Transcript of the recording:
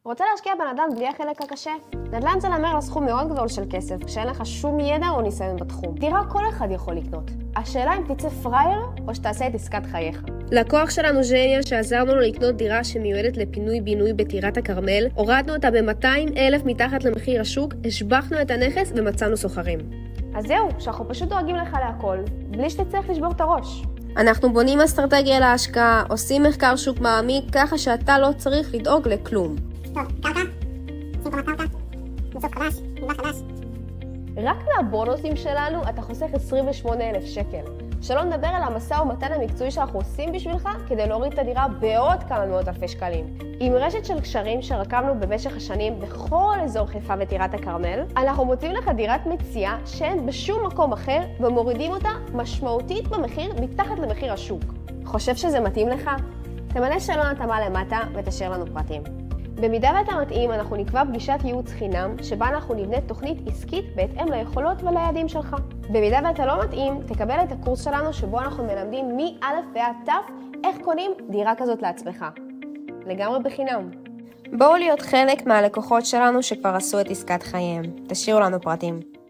רוצה להשקיע בנדל"ן בלי החלק הקשה? נדל"ן זה להמר על סכום מאוד גדול של כסף, כשאין לך שום ידע או ניסיון בתחום. דירה כל אחד יכול לקנות. השאלה אם תצא פרייר או שתעשה את עסקת חייך. לקוח שלנו ז'ניה שעזרנו לו לקנות דירה שמיועדת לפינוי-בינוי בטירת הכרמל, הורדנו אותה ב-200,000 מתחת למחיר השוק, השבחנו את הנכס ומצאנו סוחרים. אז זהו, שאנחנו פשוט דואגים לך להכל, בלי שתצטרך לשבור את הראש. אנחנו בונים אסטרטגיה להשקעה, עושים מחקר שוק מעמיק, ככה שאתה לא צריך לדאוג לכלום. טוב, קרקע, שים קומת קרקע, מסוף חדש, נדל"ן חדש. רק מהבונוסים שלנו אתה חוסך 28,000 שקל. שלא נדבר על המשא ומתן המקצועי שאנחנו עושים בשבילך כדי להוריד את הדירה בעוד כמה מאות אלפי שקלים. עם רשת של קשרים שרקמנו במשך השנים בכל אזור חיפה וטירת הכרמל, אנחנו מוצאים לך דירת מציאה שאין בשום מקום אחר ומורידים אותה משמעותית במחיר מתחת למחיר השוק. חושב שזה מתאים לך? תמלא שאלון התאמה למטה ותשאיר לנו פרטים. במידה ואתה מתאים, אנחנו נקבע פגישת ייעוץ חינם, שבה אנחנו נבנה תוכנית עסקית בהתאם ליכולות וליעדים שלך. במידה ואתה לא מתאים, תקבל את הקורס שלנו שבו אנחנו מלמדים מא' ועד ת' איך קונים דירה כזאת לעצמך. לגמרי בחינם. בואו להיות חלק מהלקוחות שלנו שכבר עשו את עסקת חייהם. תשאירו לנו פרטים.